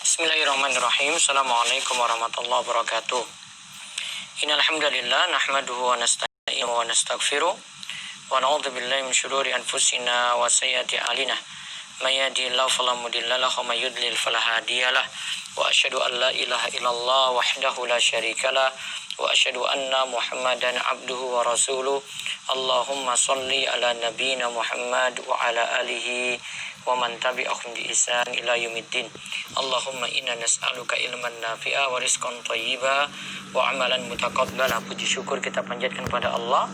Bismillahirrahmanirrahim. Assalamualaikum warahmatullahi wabarakatuh. Innal hamdalillah nahmaduhu wa nasta'inuhu wa nastaghfiruh wa na'udzu billahi min shururi anfusina wa sayyiati a'malina. May yahdihillahu fala mudilla lahu wa may yudlil fala hadiyalah. Wa asyhadu an la ilaha illallah wahdahu la syarikalah wa asyhadu anna Muhammadan abduhu wa rasuluh. Allahumma shalli ala nabiyyina Muhammad wa ala alihi wa man tabi'ahum bi ihsan ila yaumiddin. Allahumma inna nas'aluka ilman nafi'a wa rizqan thayyiba wa amalan mutaqabbala. Puji syukur kita panjatkan pada Allah.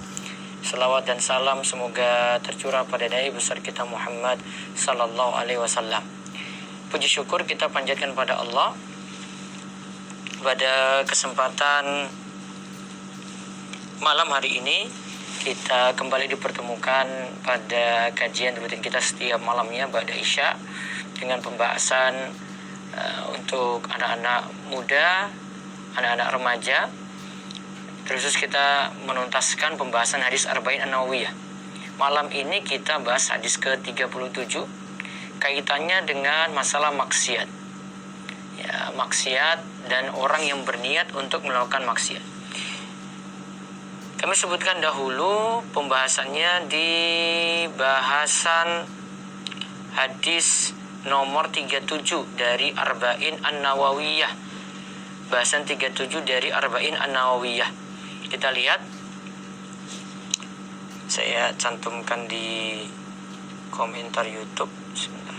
Selawat dan salam semoga tercurah pada Nabi besar kita Muhammad sallallahu alaihi wasallam. Puji syukur kita panjatkan pada Allah. Pada kesempatan malam hari ini kita kembali dipertemukan pada kajian rutin kita setiap malamnya ba'da Isya dengan pembahasan untuk anak-anak muda, anak-anak remaja. Terus kita menuntaskan pembahasan hadis Arba'in An-Nawawiyah. Malam ini kita bahas hadis ke-37 kaitannya dengan masalah maksiat. Ya, maksiat dan orang yang berniat untuk melakukan maksiat. Kami sebutkan dahulu pembahasannya di bahasan hadis nomor 37 dari Arba'in An-Nawawiyah. Bahasan 37 dari Arba'in An-Nawawiyah. Kita lihat. Saya cantumkan di komentar YouTube. Sebentar.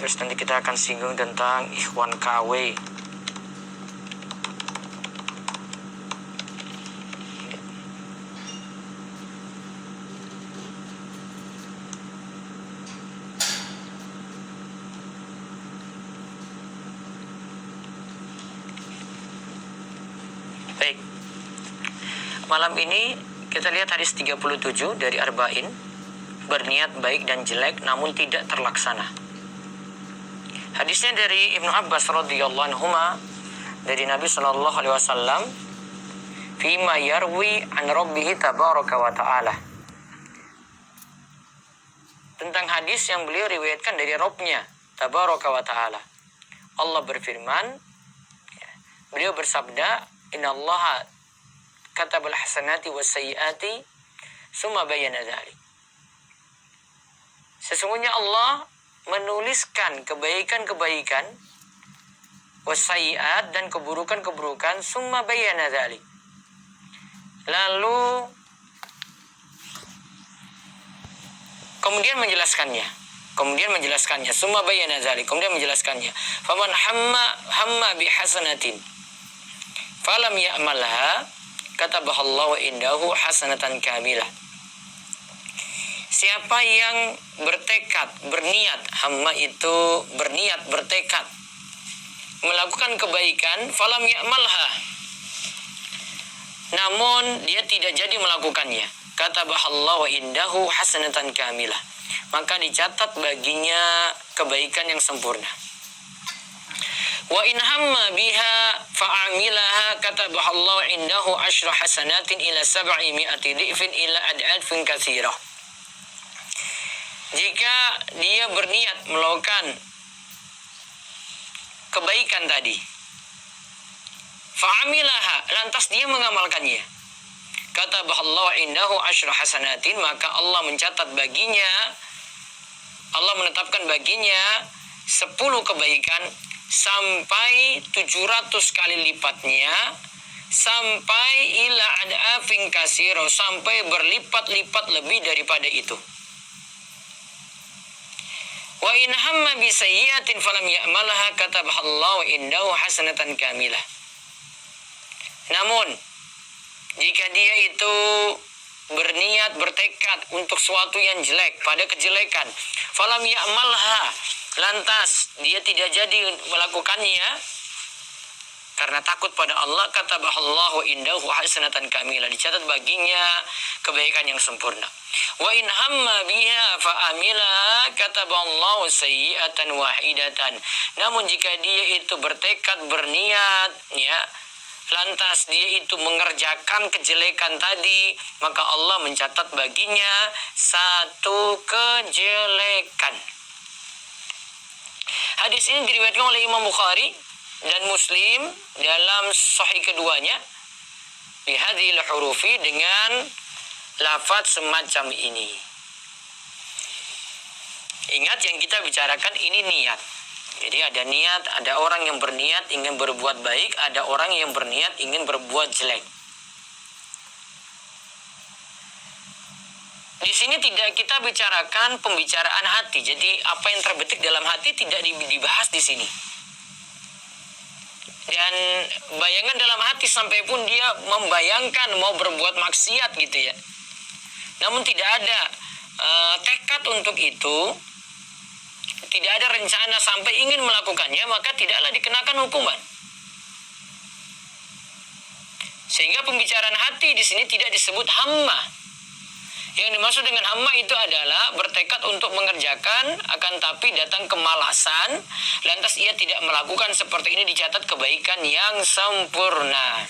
Terus nanti kita akan singgung tentang ikhwan KW. Baik. Malam ini kita lihat hadis 37 dari Arba'in. Berniat baik dan jelek namun tidak terlaksana. Hadisnya dari Ibnu Abbas radhiyallahu anhuma dari Nabi sallallahu alaihi wasallam fima yarwi an rabbih tabaraka wa ta'ala. Tentang hadis yang beliau riwayatkan dari Rabb-Nya tabaraka wa ta'ala. Allah berfirman, beliau bersabda, innallaha katabal hasanati was sayyiati summa bayyana dzalik. Sesungguhnya Allah menuliskan kebaikan-kebaikan wasaiat dan keburukan-keburukan summa bayyana dzalik. Lalu kemudian menjelaskannya summa bayyana dzalik, kemudian menjelaskannya. Faman hamma bihasanatin falam ya'malha katabahallahu indahu hasanatan kamilah. Siapa yang berniat, hamma itu berniat, bertekad melakukan kebaikan, falam ya'malha, namun dia tidak jadi melakukannya, katabahallahu indahu hasanatan kamilah, maka dicatat baginya kebaikan yang sempurna. Wa in hamma biha fa'amilaha katabahallahu indahu asyra hasanatin ila 700 dhifin ila ad'afin katsirah. Jika dia berniat melakukan kebaikan tadi, fa'amilaha, lantas dia mengamalkannya, katabahallahu indahu asyra hasanatin, maka Allah mencatat baginya, Allah menetapkan baginya 10 kebaikan sampai 700 kali lipatnya, sampai ila ad'afin katsirah, sampai berlipat-lipat lebih daripada itu. Wa in hamma bi sayyi'atin falam ya'malha katabahallahu indahu hasanatan kamilah. Namun jika dia itu berniat, bertekad untuk suatu yang jelek, pada kejelekan, falam ya'malha, lantas dia tidak jadi melakukannya karena takut pada Allah, katabahallahu indahu hasanatan kamilah, dicatat baginya kebaikan yang sempurna. Wa in hamma biha fa amila kataballahu sayyi'atan wahidatan. Namun jika dia itu bertekad, berniat, ya, lantas dia itu mengerjakan kejelekan tadi, maka Allah mencatat baginya satu kejelekan. Hadis ini diriwayatkan oleh Imam Bukhari dan Muslim dalam sahih keduanya bihadhil hurufi dengan lafaz semacam ini. Ingat yang kita bicarakan ini niat. Jadi ada niat, ada orang yang berniat ingin berbuat baik, ada orang yang berniat ingin berbuat jelek. Di sini tidak kita bicarakan pembicaraan hati. Jadi apa yang terbetik dalam hati tidak dibahas di sini. Dan bayangan dalam hati sampai pun dia membayangkan mau berbuat maksiat gitu ya. Namun tidak ada tekad untuk itu, tidak ada rencana sampai ingin melakukannya, maka tidaklah dikenakan hukuman. Sehingga pembicaraan hati di sini tidak disebut hamma. Yang dimaksud dengan hamma itu adalah bertekad untuk mengerjakan, akan tapi datang kemalasan, lantas ia tidak melakukan. Seperti ini dicatat kebaikan yang sempurna.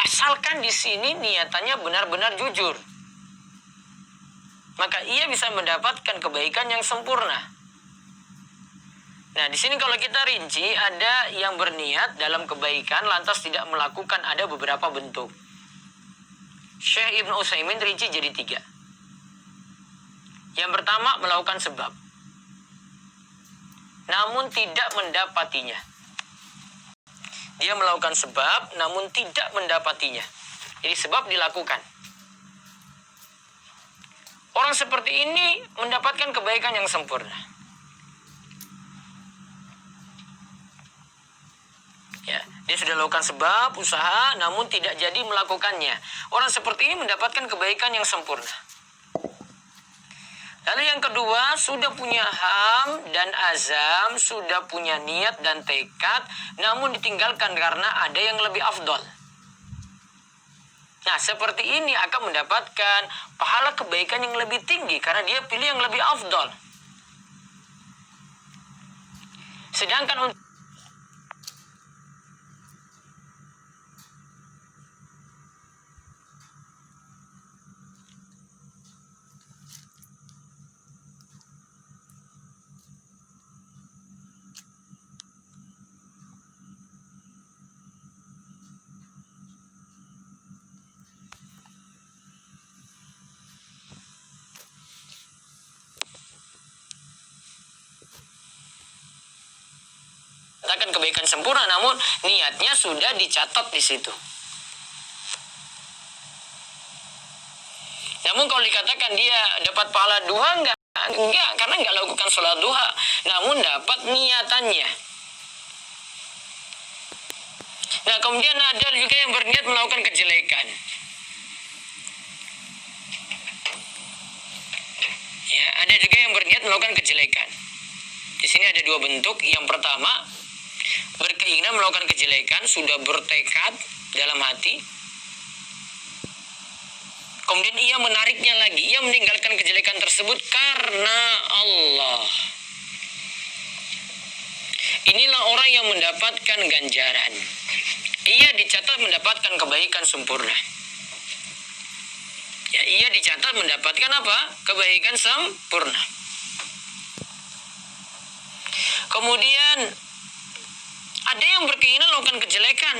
Asalkan di sini niatannya benar-benar jujur, maka ia bisa mendapatkan kebaikan yang sempurna. Nah, di sini kalau kita rinci, ada yang berniat dalam kebaikan lantas tidak melakukan, ada beberapa bentuk. Syekh Ibnu Utsaimin rinci jadi 3. Yang pertama, melakukan sebab, namun tidak mendapatinya. Dia melakukan sebab, namun tidak mendapatinya. Jadi sebab dilakukan. Orang seperti ini mendapatkan kebaikan yang sempurna. Ya, dia sudah lakukan sebab, usaha, namun tidak jadi melakukannya. Orang seperti ini mendapatkan kebaikan yang sempurna. Lalu yang kedua, sudah punya ham dan azam, sudah punya niat dan tekad, namun ditinggalkan karena ada yang lebih afdol. Nah, seperti ini akan mendapatkan pahala kebaikan yang lebih tinggi karena dia pilih yang lebih afdol. Sedangkan untuk katakan kebaikan sempurna, namun niatnya sudah dicatat di situ. Namun kalau dikatakan dia dapat pahala duha, enggak, karena enggak lakukan sholat duha, namun dapat niatannya. Nah, kemudian ada juga yang berniat melakukan kejelekan. Ya, ada juga yang berniat melakukan kejelekan. Di sini ada 2 bentuk. Yang pertama, berkeinginan melakukan kejelekan, sudah bertekad dalam hati. Kemudian ia menariknya lagi, ia meninggalkan kejelekan tersebut karena Allah. Inilah orang yang mendapatkan ganjaran. Ia dicatat mendapatkan kebaikan sempurna. Ya, ia dicatat mendapatkan apa? Kebaikan sempurna. Kemudian ada yang berkeinginan melakukan kejelekan,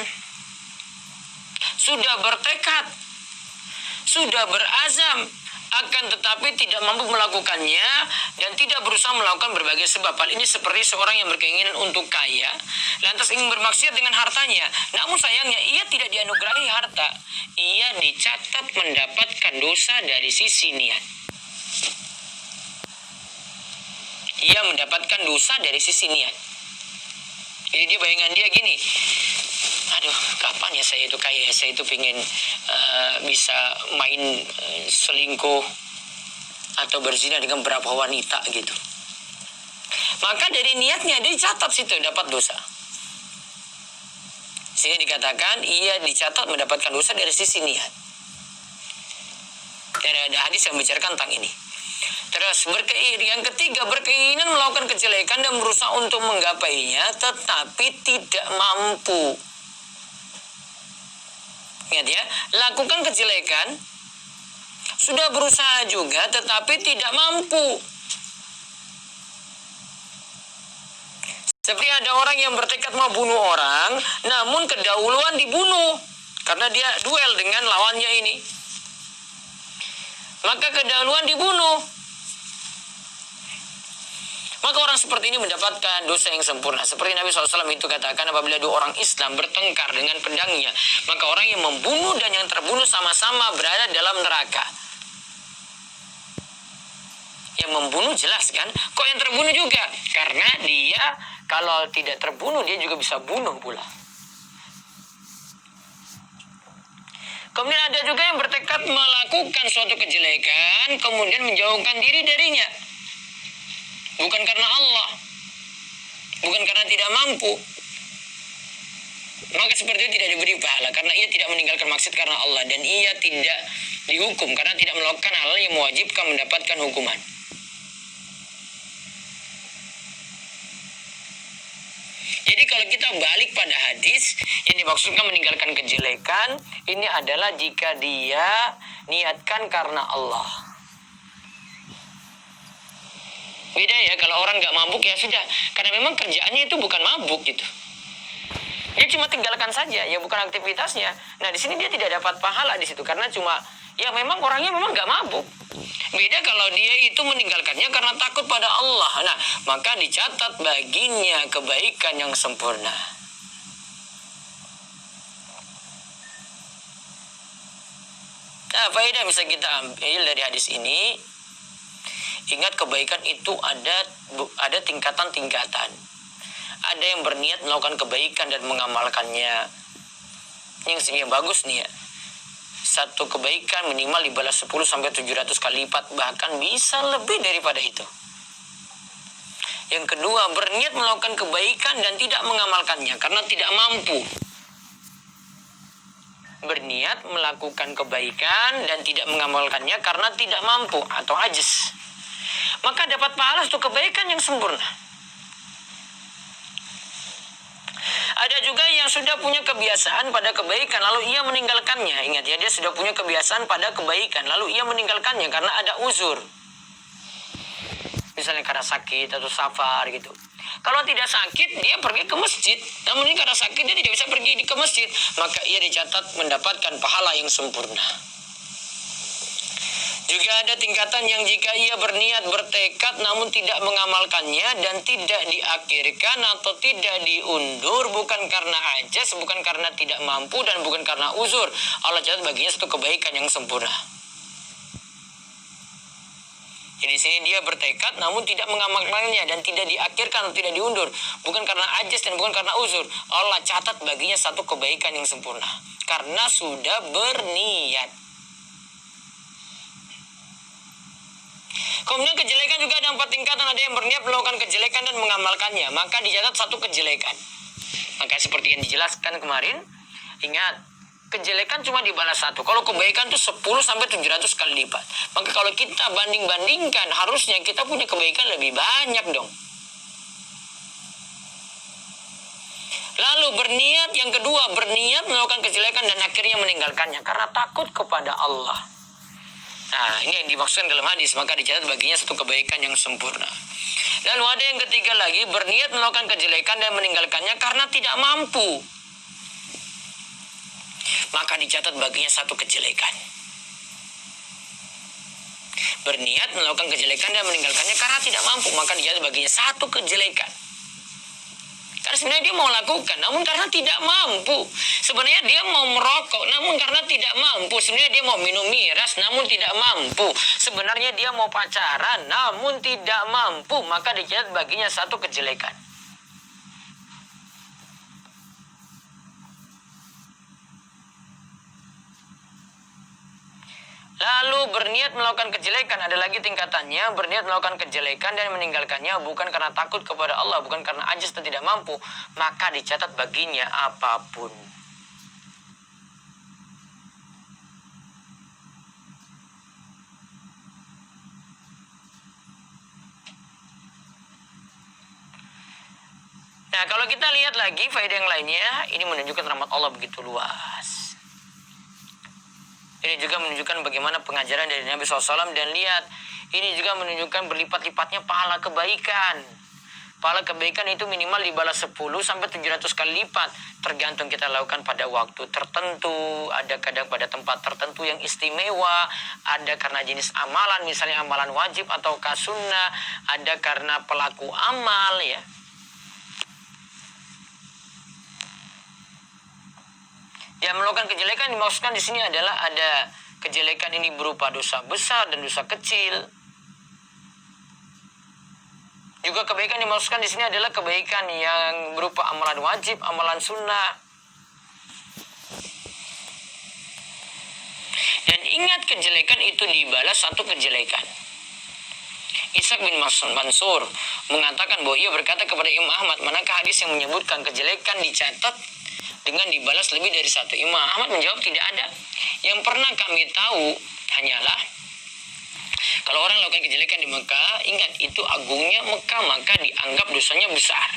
sudah bertekad, sudah berazam, akan tetapi tidak mampu melakukannya dan tidak berusaha melakukan berbagai sebab. Hal ini seperti seorang yang berkeinginan untuk kaya, lantas ingin bermaksiat dengan hartanya. Namun sayangnya ia tidak dianugerahi harta. Ia dicatat mendapatkan dosa dari sisi niat. Ia mendapatkan dosa dari sisi niat. Jadi dia bayangan dia gini, aduh kapan ya saya itu kaya, saya itu pengen bisa main selingkuh atau berzina dengan berapa wanita gitu. Maka dari niatnya dia catat situ dapat dosa. sini dikatakan ia dicatat mendapatkan dosa dari sisi niat. Dan ada hadis yang membicarakan tentang ini. Terus yang ketiga, berkeinginan melakukan kejelekan dan berusaha untuk menggapainya tetapi tidak mampu. Ingat ya, lakukan kejelekan, sudah berusaha juga tetapi tidak mampu. Seperti ada orang yang bertekad mau bunuh orang, namun kedahuluan dibunuh karena dia duel dengan lawannya ini. Maka kedahuluan dibunuh. Maka orang seperti ini mendapatkan dosa yang sempurna. Seperti Nabi SAW itu katakan, apabila dua orang Islam bertengkar dengan pedangnya, maka orang yang membunuh dan yang terbunuh sama-sama berada dalam neraka. Yang membunuh jelas kan? Kok yang terbunuh juga? Karena dia kalau tidak terbunuh dia juga bisa bunuh pula. Kemudian ada juga yang bertekad melakukan suatu kejelekan kemudian menjauhkan diri darinya. Bukan karena Allah, bukan karena tidak mampu. Maka seperti itu tidak diberi pahala karena ia tidak meninggalkan maksud karena Allah, dan ia tidak dihukum karena tidak melakukan hal yang mewajibkan mendapatkan hukuman. Jadi kalau kita balik pada hadis yang dimaksudkan meninggalkan kejelekan, ini adalah jika dia niatkan karena Allah. Beda ya, kalau orang nggak mabuk ya sudah, karena memang kerjaannya itu bukan mabuk gitu. Dia cuma tinggalkan saja, ya bukan aktivitasnya. Nah di sini dia tidak dapat pahala di situ karena cuma ya memang orangnya memang nggak mabuk. Beda kalau dia itu meninggalkannya karena takut pada Allah. Nah maka dicatat baginya kebaikan yang sempurna. Nah faedah bisa kita ambil dari hadis ini. Ingat, kebaikan itu ada tingkatan-tingkatan. Ada yang berniat melakukan kebaikan dan mengamalkannya. Yang bagus nih ya. Satu kebaikan minimal dibalas 10-700 kali lipat, bahkan bisa lebih daripada itu. Yang kedua, berniat melakukan kebaikan dan tidak mengamalkannya karena tidak mampu. Berniat melakukan kebaikan dan tidak mengamalkannya karena tidak mampu atau ajis. Maka dapat pahala untuk kebaikan yang sempurna. Ada juga yang sudah punya kebiasaan pada kebaikan lalu ia meninggalkannya. Ingat ya, dia sudah punya kebiasaan pada kebaikan lalu ia meninggalkannya karena ada uzur. Misalnya karena sakit atau safar gitu. Kalau tidak sakit dia pergi ke masjid. Namun ini karena sakit dia tidak bisa pergi ke masjid, maka ia dicatat mendapatkan pahala yang sempurna. Juga ada tingkatan yang jika ia berniat bertekad namun tidak mengamalkannya dan tidak diakhirkan atau tidak diundur, bukan karena ajas, bukan karena tidak mampu, dan bukan karena uzur, Allah catat baginya satu kebaikan yang sempurna. Jadi di sini dia bertekad namun tidak mengamalkannya dan tidak diakhirkan atau tidak diundur, bukan karena ajas dan bukan karena uzur, Allah catat baginya satu kebaikan yang sempurna karena sudah berniat. Kemudian kejelekan juga ada 4 tingkatan. Ada yang berniat melakukan kejelekan dan mengamalkannya, maka dicatat satu kejelekan. Maka seperti yang dijelaskan kemarin, ingat, kejelekan cuma dibalas satu. Kalau kebaikan itu 10-700 kali lipat. Maka kalau kita banding-bandingkan, harusnya kita punya kebaikan lebih banyak dong. Lalu berniat yang kedua, berniat melakukan kejelekan dan akhirnya meninggalkannya karena takut kepada Allah. Nah, ini yang dimaksudkan dalam hadis, maka dicatat baginya satu kebaikan yang sempurna. Lalu ada yang ketiga lagi, berniat melakukan kejelekan dan meninggalkannya karena tidak mampu, maka dicatat baginya satu kejelekan. Berniat melakukan kejelekan dan meninggalkannya karena tidak mampu, maka dicatat baginya satu kejelekan. Karena sebenarnya dia mau lakukan, namun karena tidak mampu. Sebenarnya dia mau merokok, namun karena tidak mampu. Sebenarnya dia mau minum miras, namun tidak mampu. Sebenarnya dia mau pacaran, namun tidak mampu. Maka dicatat baginya satu kejelekan. Lalu berniat melakukan kejelekan, ada lagi tingkatannya. Berniat melakukan kejelekan dan meninggalkannya bukan karena takut kepada Allah, bukan karena ajis dan tidak mampu, maka dicatat baginya apapun. Nah, kalau kita lihat lagi faedah yang lainnya, ini menunjukkan rahmat Allah begitu luas. Ini juga menunjukkan bagaimana pengajaran dari Nabi SAW, dan lihat, ini juga menunjukkan berlipat-lipatnya pahala kebaikan. Pahala kebaikan itu minimal dibalas 10 sampai 700 kali lipat, tergantung kita lakukan pada waktu tertentu, ada kadang pada tempat tertentu yang istimewa, ada karena jenis amalan, misalnya amalan wajib atau sunnah, ada karena pelaku amal, ya. Yang melakukan kejelekan dimaksudkan di sini adalah ada kejelekan ini berupa dosa besar dan dosa kecil. Juga kebaikan dimaksudkan di sini adalah kebaikan yang berupa amalan wajib, amalan sunnah. Dan ingat, kejelekan itu dibalas satu kejelekan. Ishaq bin Mansur mengatakan bahwa ia berkata kepada Imam Ahmad, manakah hadis yang menyebutkan kejelekan dicatat dengan dibalas lebih dari satu? Imam Ahmad menjawab, tidak ada. Yang pernah kami tahu hanyalah kalau orang lakukan kejelekan di Mekah, ingat itu agungnya Mekah, maka dianggap dosanya besar.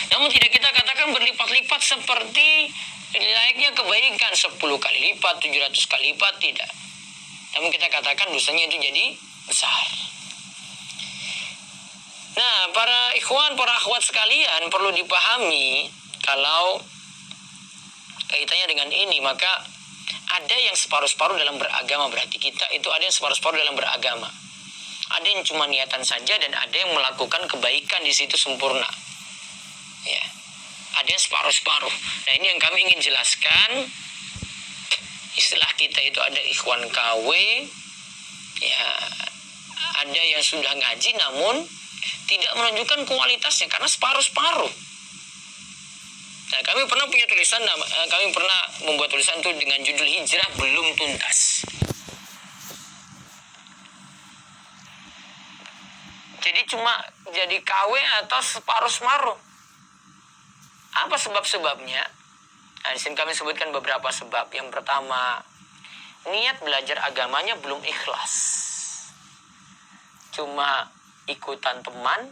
Namun tidak kita katakan berlipat-lipat seperti layaknya kebaikan 10 kali lipat, 700 kali lipat, tidak. Namun kita katakan dosanya itu jadi besar. Nah, para ikhwan, para akhwat sekalian, perlu dipahami kalau kaitannya dengan ini, maka ada yang separuh-separuh dalam beragama. Berarti kita itu ada yang separuh-separuh dalam beragama. Ada yang cuma niatan saja, dan ada yang melakukan kebaikan di situ sempurna. Ya, ada yang separuh-separuh. Nah, ini yang kami ingin jelaskan. Istilah kita itu ada ikhwan KW, ya, ada yang sudah ngaji namun tidak menunjukkan kualitasnya karena separuh-separuh. Nah, kami pernah punya tulisan, kami pernah membuat tulisan itu dengan judul Hijrah Belum Tuntas. Jadi cuma jadi KW atau separuh-separuh. Apa sebab-sebabnya? Nah, di sini kami sebutkan beberapa sebab. Yang pertama, niat belajar agamanya belum ikhlas. Cuma ikutan teman,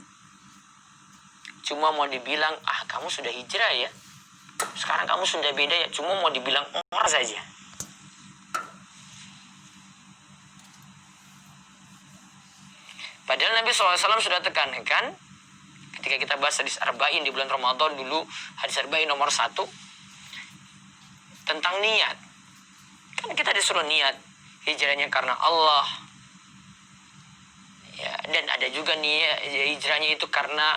cuma mau dibilang, kamu sudah hijrah ya, sekarang kamu sudah beda ya, cuma mau dibilang Umar saja. Padahal Nabi SAW sudah tekankan, ketika kita bahas hadis Arba'in di bulan Ramadan dulu, hadis Arba'in nomor 1, tentang niat. Kan kita disuruh niat, hijrahnya karena Allah. Ya, dan ada juga niat hijrahnya itu karena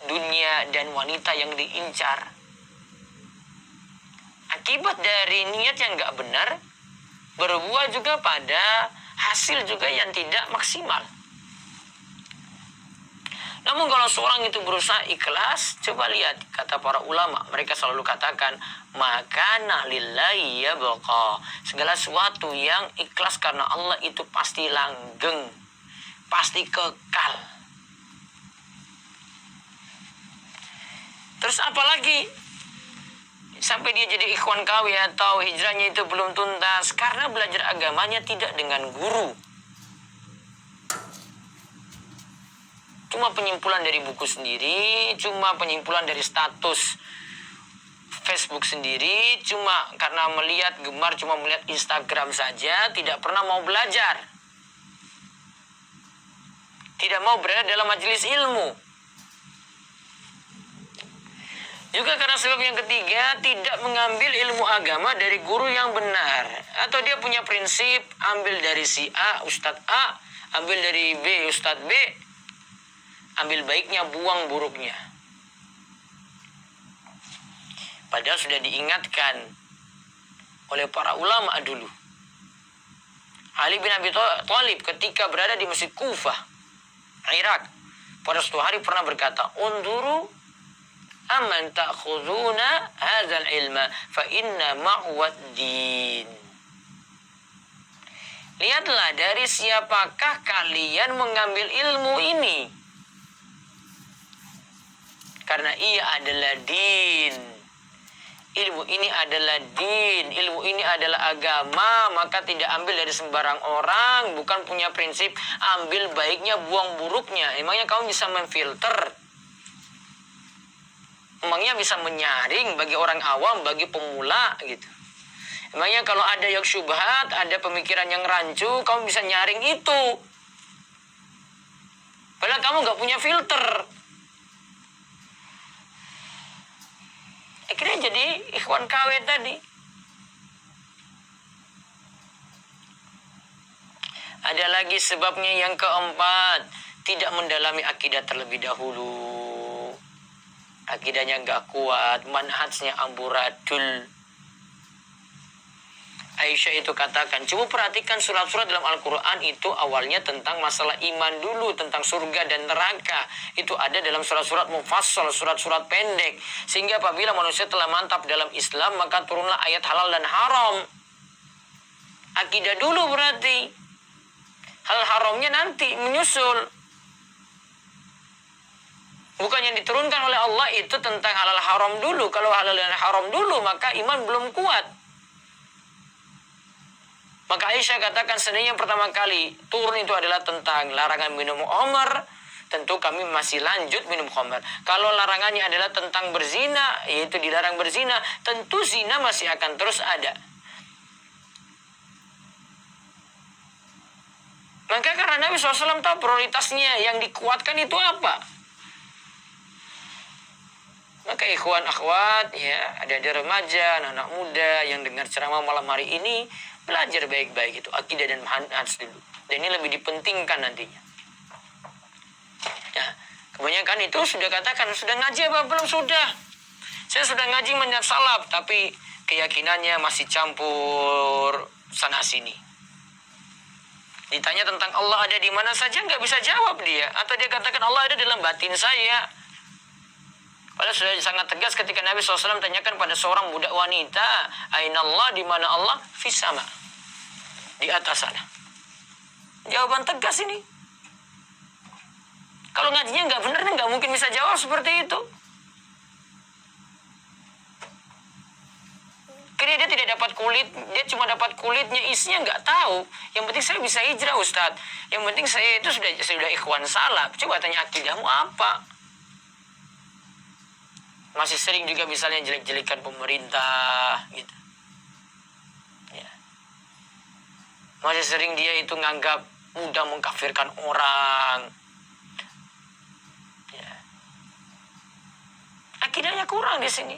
dunia dan wanita yang diincar. Akibat dari niat yang gak benar, berbuah juga pada hasil juga yang tidak maksimal. Namun kalau seorang itu berusaha ikhlas, coba lihat kata para ulama, mereka selalu katakan, makana lillahi yabqa. Segala sesuatu yang ikhlas karena Allah itu pasti langgeng, pasti kekal. Terus apalagi sampai dia jadi ikhwan KW atau hijrahnya itu belum tuntas karena belajar agamanya tidak dengan guru. Cuma penyimpulan dari buku sendiri, cuma penyimpulan dari status Facebook sendiri, cuma karena melihat gemar, cuma melihat Instagram saja, tidak pernah mau belajar. Tidak mau berada dalam majelis ilmu. Juga karena sebab yang ketiga, tidak mengambil ilmu agama dari guru yang benar. Atau dia punya prinsip, ambil dari si A, Ustadz A, ambil dari B, Ustadz B, ambil baiknya, buang buruknya. Padahal sudah diingatkan oleh para ulama dulu. Ali bin Abi Thalib ketika berada di Masjid Kufah, Irak, pada suatu hari pernah berkata, "Unduru amman ta'khuduna hadzal ilma fa inna ma'wad din." Lihatlah dari siapakah kalian mengambil ilmu ini. Karena ia adalah din. Ilmu ini adalah din. Ilmu ini adalah agama. Maka tidak ambil dari sembarang orang. Bukan punya prinsip ambil baiknya, buang buruknya. Emangnya kamu bisa memfilter Emangnya bisa menyaring bagi orang awam, bagi pemula gitu. Emangnya kalau ada yang syubhat, ada pemikiran yang rancu, kamu bisa nyaring itu. Padahal kamu gak punya filter. Akhirnya jadi ikhwan KW tadi. Ada lagi sebabnya yang keempat, tidak mendalami akidah terlebih dahulu. Akidahnya gak kuat, manhajnya amburadul. Aisyah itu katakan, coba perhatikan surat-surat dalam Al-Quran itu awalnya tentang masalah iman dulu, tentang surga dan neraka. Itu ada dalam surat-surat mufassal, surat-surat pendek. Sehingga apabila manusia telah mantap dalam Islam, maka turunlah ayat halal dan haram. Akidah dulu berarti. Hal haramnya nanti menyusul. Bukan yang diturunkan oleh Allah itu tentang halal haram dulu. Kalau halal dan haram dulu, maka iman belum kuat. Maka Aisyah katakan seandainya pertama kali turun itu adalah tentang larangan minum khamar, tentu kami masih lanjut minum khamar. Kalau larangannya adalah tentang berzina, yaitu dilarang berzina, tentu zina masih akan terus ada. Maka karena Nabi SAW tahu prioritasnya, yang dikuatkan itu apa? Maka ikhwan akhwat, ya, ada remaja, anak muda yang dengar ceramah malam hari ini, belajar baik-baik itu akidah dan manhaj dulu. Dan ini lebih dipentingkan nantinya. Ya, kebanyakan itu sudah katakan, sudah ngaji apa belum? Sudah. Saya sudah ngaji manhaj salaf, tapi keyakinannya masih campur sana sini. Ditanya tentang Allah ada di mana saja, nggak bisa jawab dia. Atau dia katakan Allah ada dalam batin saya. Padahal sudah sangat tegas ketika Nabi SAW tanyakan pada seorang budak wanita, Aina Allah, di mana Allah? Fis sama, di atas sana. Jawaban tegas ini. Kalau ngajinya nggak benar, nggak mungkin bisa jawab seperti itu. Karena dia tidak dapat kulit, dia cuma dapat kulitnya, isinya nggak tahu. Yang penting saya bisa hijrah, Ustadz. Yang penting saya itu sudah ikhwan salaf. Coba tanya akidahmu apa? Masih sering juga misalnya jelek-jelekan pemerintah gitu. Ya. Masih sering dia itu nganggap mudah mengkafirkan orang. Ya. Akidahnya kurang di sini.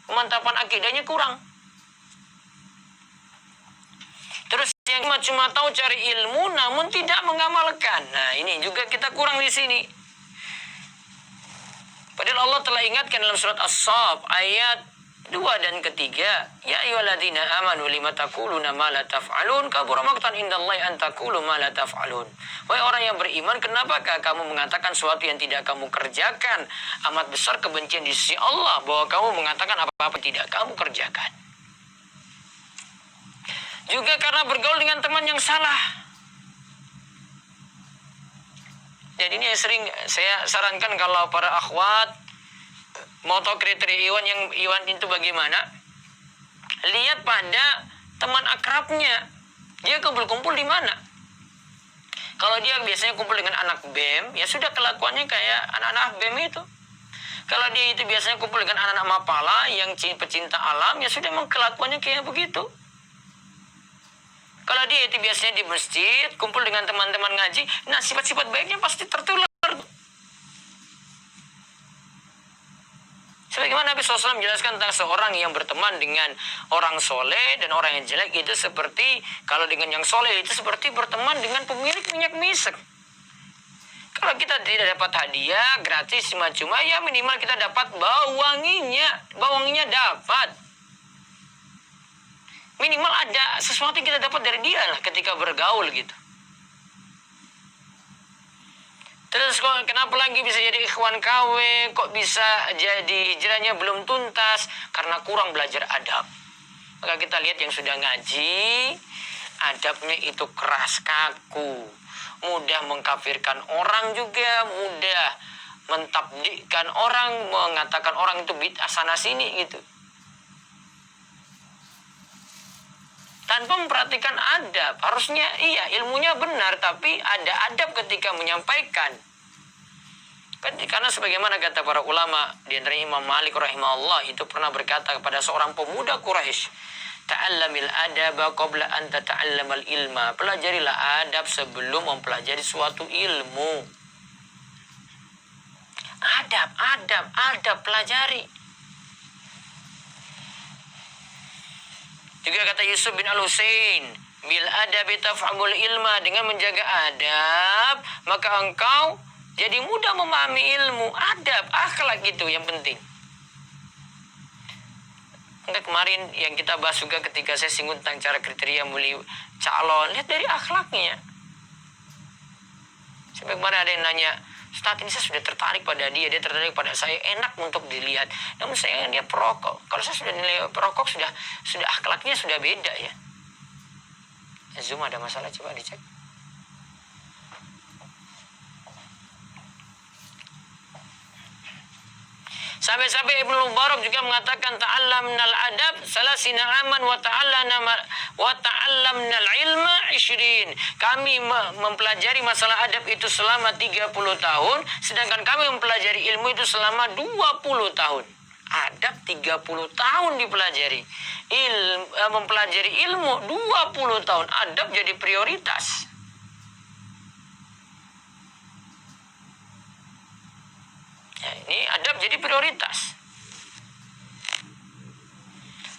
Pemantapan akidahnya kurang. Terus yang cuma tahu cari ilmu namun tidak mengamalkan. Nah, ini juga kita kurang di sini. Padahal Allah telah ingatkan dalam surat As-Saff ayat 2 dan ketiga, ya ayyuhalladzina amanu lima taquluna ma la taf'alun, kabura maqtan indallahi an taqulu ma la taf'alun. Wahai orang yang beriman, kenapakah kamu mengatakan sesuatu yang tidak kamu kerjakan? Amat besar kebencian di sisi Allah bahwa kamu mengatakan apa-apa tidak kamu kerjakan. Juga karena bergaul dengan teman yang salah. Jadi ini yang sering saya sarankan kalau para akhwat mau tahu kriteria Iwan itu bagaimana, lihat pada teman akrabnya. Dia kumpul-kumpul di mana? Kalau dia biasanya kumpul dengan anak BEM, ya sudah kelakuannya kayak anak-anak BEM itu. Kalau dia itu biasanya kumpul dengan anak-anak Mapala yang pecinta alam, ya sudah memang kelakuannya kayak begitu. Kalau dia itu biasanya di masjid, kumpul dengan teman-teman ngaji, nah sifat-sifat baiknya pasti tertular. Sebagaimana Nabi SAW menjelaskan tentang seorang yang berteman dengan orang soleh dan orang yang jelek itu seperti, kalau dengan yang soleh itu seperti berteman dengan pemilik minyak misek. Kalau kita tidak dapat hadiah gratis cuma-cuma, ya minimal kita dapat bau wanginya dapat. Minimal ada sesuatu yang kita dapat dari dia lah ketika bergaul gitu. Terus kenapa lagi bisa jadi ikhwan KW? Kok bisa jadi hijrahnya belum tuntas? Karena kurang belajar adab. Maka kita lihat yang sudah ngaji, adabnya itu keras kaku. Mudah mengkafirkan orang juga, mudah mentabdikkan orang, mengatakan orang itu bid'ah sana sini gitu. Tanpa memperhatikan adab. Harusnya iya ilmunya benar, tapi ada adab ketika menyampaikan. Karena sebagaimana kata para ulama, di antara Imam Malik rahimahullah itu pernah berkata kepada seorang pemuda Quraisy, ta'allamil adaba qabla an tata'allamal ilma. Pelajarilah adab sebelum mempelajari suatu ilmu. Adab, pelajari. Juga kata Yusuf bin Al-Husain, bil adabi tafhamul ilma, dengan menjaga adab maka engkau jadi mudah memahami ilmu. Adab, akhlak itu yang penting. Enggak, kemarin yang kita bahas juga ketika saya singgung tentang cara kriteria milih calon, lihat dari akhlaknya. Sampai kemarin ada yang nanya, Ustaz, ini saya sudah tertarik pada dia tertarik pada saya, enak untuk dilihat. Namun saya dia perokok. Kalau saya sudah nilai perokok, sudah akhlaknya sudah beda ya. Zoom ada masalah, coba dicek. Sampai-sampai Ibnu Mubarak juga mengatakan ta'allamnal adab salasina aman wa ta'allamnal ilma 20. Kami mempelajari masalah adab itu selama 30 tahun, sedangkan kami mempelajari ilmu itu selama 20 tahun. Adab 30 tahun dipelajari. Mempelajari ilmu 20 tahun. Adab jadi prioritas. Ini adab jadi prioritas.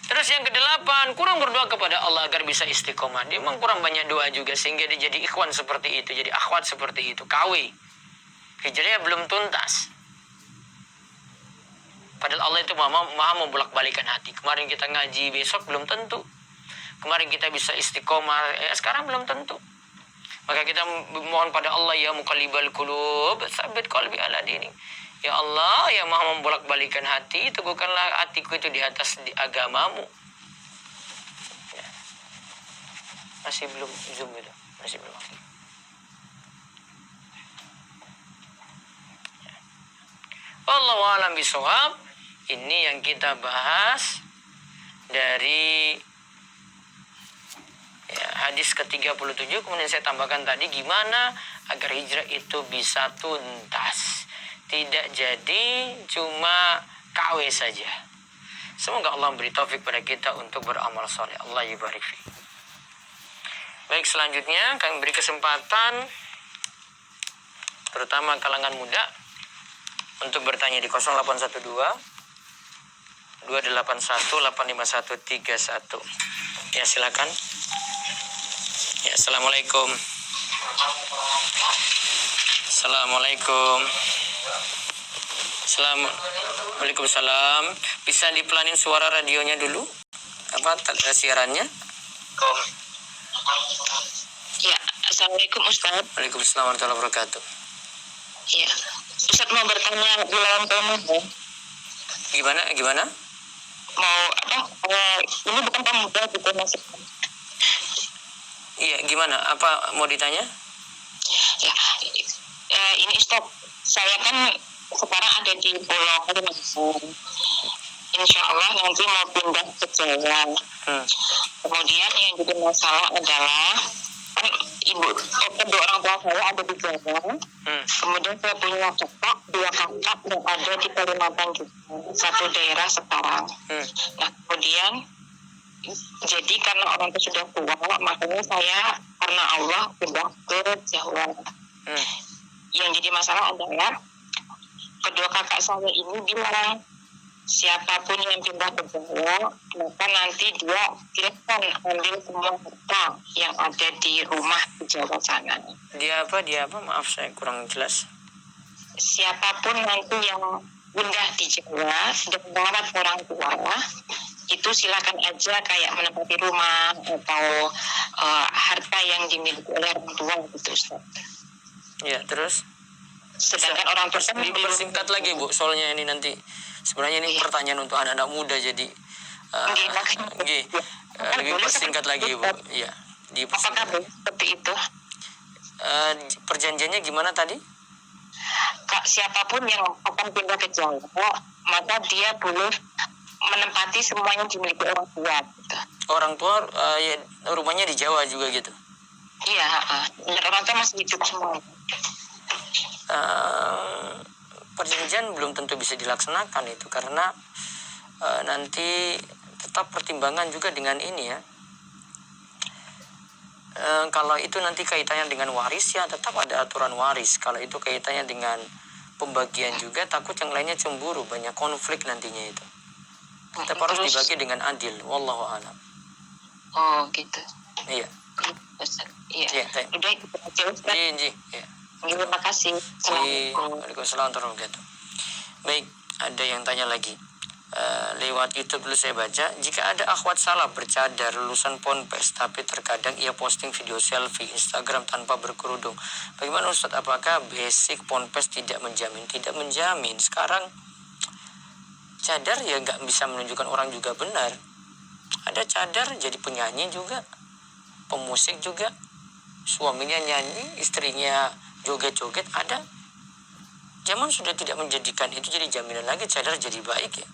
Terus yang ke-8, kurang berdoa kepada Allah agar bisa istiqomah. Dia memang kurang banyak doa juga sehingga dia jadi ikhwan seperti itu, jadi akhwat seperti itu, KW. Hijrahnya belum tuntas. Padahal Allah itu maha membolak-balikan hati. Kemarin kita ngaji, besok belum tentu. Kemarin kita bisa istiqomah, sekarang belum tentu. Maka kita mohon pada Allah, ya muqallibal qulub, tsabbit qalbi ala dinik. Ya Allah, yang maha membolak-balikan hati, teguhkanlah hatiku itu di atas agamamu. Ya. Masih belum zoom itu, masih belum. Ya. Wallahu a'lam bishawab. Ini yang kita bahas dari hadis ke-37. Kemudian saya tambahkan tadi gimana agar hijrah itu bisa tuntas. Tidak jadi cuma KW saja. Semoga Allah beri taufik pada kita untuk beramal soleh. Allah yubarik fi. Baik, selanjutnya kami beri kesempatan terutama kalangan muda untuk bertanya di 0812 281 85131. Ya, silakan. Ya, assalamualaikum. Assalamualaikum. Waalaikumsalam. Bisa dipelanin suara radionya dulu? Siarannya? Ya, assalamualaikum Ustaz. Waalaikumsalam warahmatullahi wabarakatuh. Ya, Ustaz mau bertanya bulan pemuda. Gimana? Mau apa? Ini bukan pemuda, juga masih. Iya, gimana? Apa mau ditanya? Ya, ini Ustaz, saya kan sekarang ada di Pulau Kalimantan. Insya Allah nanti mau pindah ke Jawa. Kemudian yang jadi masalah adalah kan kedua orang tua saya ada di Jawa. Kemudian saya punya dua kakak yang ada di Kalimantan juga, satu daerah sekarang. Nah, kemudian jadi karena orang itu sudah tua, makanya saya karena Allah pindah ke Jawa. Yang jadi masalah adalah kedua kakak saya ini bilang siapapun yang pindah ke Jawa, maka nanti dia silakan ambil semua harta yang ada di rumah di Jawa sana. Dia apa? Maaf, saya kurang jelas. Siapapun nanti yang pindah di Jawa dan mengharap orang tua, itu silakan aja kayak menempati rumah atau harta yang dimiliki oleh orang tua gitu, Ustaz. Ya, terus? Sedangkan orang tua dipersingkat lagi, Bu, soalnya ini nanti sebenarnya ini pertanyaan untuk anak-anak muda, jadi lebih persingkat lagi, Bu. Iya, apakah seperti itu? Perjanjiannya gimana tadi? Siapapun yang akan pindah ke Jawa, maka dia boleh menempati semua yang dimiliki orang tua. Gitu. Orang tua ya, rumahnya di Jawa juga gitu? Iya, dan orang tua masih hidup semua. perjanjian belum tentu bisa dilaksanakan itu, karena nanti tetap pertimbangan juga dengan ini ya. Kalau itu nanti kaitannya dengan waris ya tetap ada aturan waris. Kalau itu kaitannya dengan pembagian juga, takut yang lainnya cemburu, banyak konflik nantinya itu. Tetap harus dibagi dengan adil. Wallahu a'lam. Oh gitu. Iya. Ustaz. Iya. Iya. Udah itu aja Ustaz. Iya. Terima kasih. Assalamualaikum. Waalaikumsalam warahmatullahi wabarakatuh. Baik, ada yang tanya lagi. Lewat YouTube dulu saya baca, jika ada akhwat salah bercadar lulusan ponpes tapi terkadang ia posting video selfie Instagram tanpa berkerudung, bagaimana Ustadz? Apakah basic ponpes tidak menjamin? Tidak menjamin. Sekarang cadar ya nggak bisa menunjukkan orang juga benar. Ada cadar jadi penyanyi juga, pemusik juga, suaminya nyanyi, istrinya joget-joget, ada. Zaman sudah tidak menjadikan itu jadi jaminan lagi cadar jadi baik ya.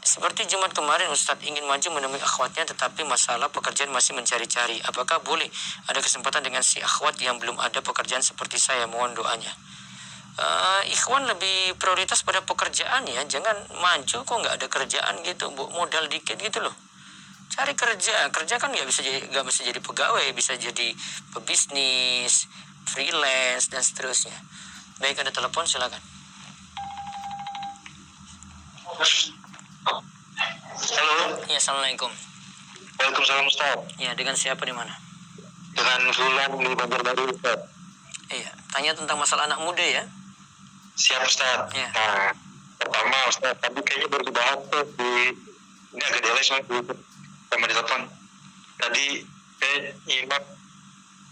Seperti Jumat kemarin Ustadz ingin maju menemui akhwatnya tetapi masalah pekerjaan masih mencari-cari. Apakah boleh ada kesempatan dengan si akhwat yang belum ada pekerjaan seperti saya? Mohon doanya. Ikhwan lebih prioritas pada pekerjaan ya. Jangan maju kok nggak ada kerjaan gitu, modal dikit gitu loh. Cari kerja. Kerja kan nggak bisa jadi pegawai, bisa jadi pebisnis, freelance dan seterusnya. Baik, ada telepon, silakan. Halo. Ya, assalamualaikum. Waalaikumsalam Ustaz. Ya, dengan siapa di mana? Dengan Fulan di Banjarbaru Ustaz. Iya, tanya tentang masalah anak muda ya. Siap Ustaz. Ya. Nah, pertama Ustaz, tadi kayaknya baru dibahas tuh ini agak delay soalnya sama di telepon. Tadi saya nyimak,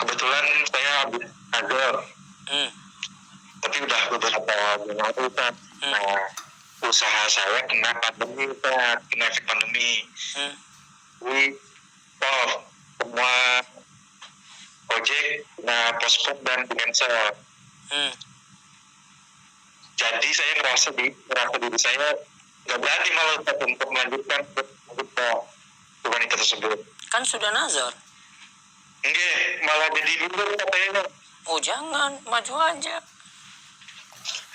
kebetulan saya habis azhar. Tapi udah beberapa bulan Ustaz. Nah, usaha saya kena pandemi Ustaz, kena efek pandemi. Jadi semua ojek postpone dan cancel. Jadi saya merasa diri saya nggak berani malah untuk melanjutkan wanita tersebut. Kan sudah nazar. Enggak, malah jadi mundur katanya. Oh jangan, maju aja.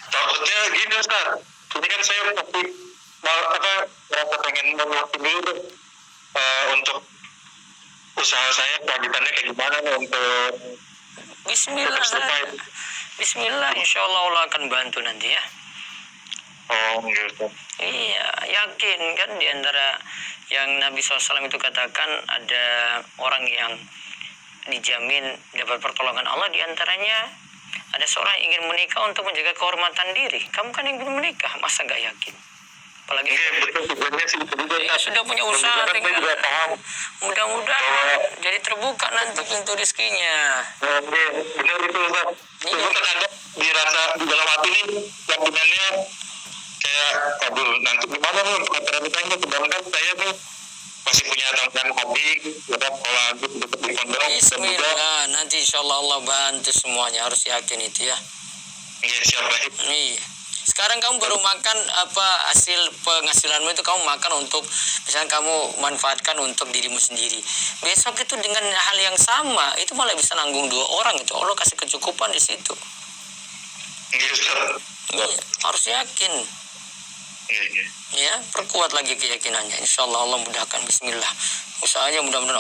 Takutnya gini Ustaz, ini kan saya pasti merasa pengen memuaskan dulu untuk usaha saya kelanjutannya kayak gimana untuk Bismillah, insya Allah akan bantu nanti ya. Oh gitu. Iya, yakin kan di antara yang Nabi SAW itu katakan ada orang yang dijamin dapat pertolongan Allah, di antaranya ada seorang yang ingin menikah untuk menjaga kehormatan diri. Kamu kan ingin menikah, masa nggak yakin? Apalagi sudah punya usaha, mudah-mudahan jadi terbuka nanti pintu rezekinya. Benar itu Ustaz. Cuma terkadang dirasa di dalam hati nih yakinannya kayak kabul. Nanti gimana nih perantaranya, sedangkan saya nih masih punya tanggungan hobi, udah sekolah untuk di pondok. Bismillah, nanti insya Allah bantu semuanya, harus yakin itu ya. Iya, siapa? Iya. Sekarang kamu baru makan hasil penghasilanmu itu kamu makan untuk misalnya kamu manfaatkan untuk dirimu sendiri. Besok itu dengan hal yang sama itu malah bisa nanggung 2 orang itu. Allah kasih kecukupan di situ. Iya, harus yakin. Iya. Ya, perkuat lagi keyakinannya. Insya Allah Allah mudahkan. Bismillah. Usahanya mudah-mudahan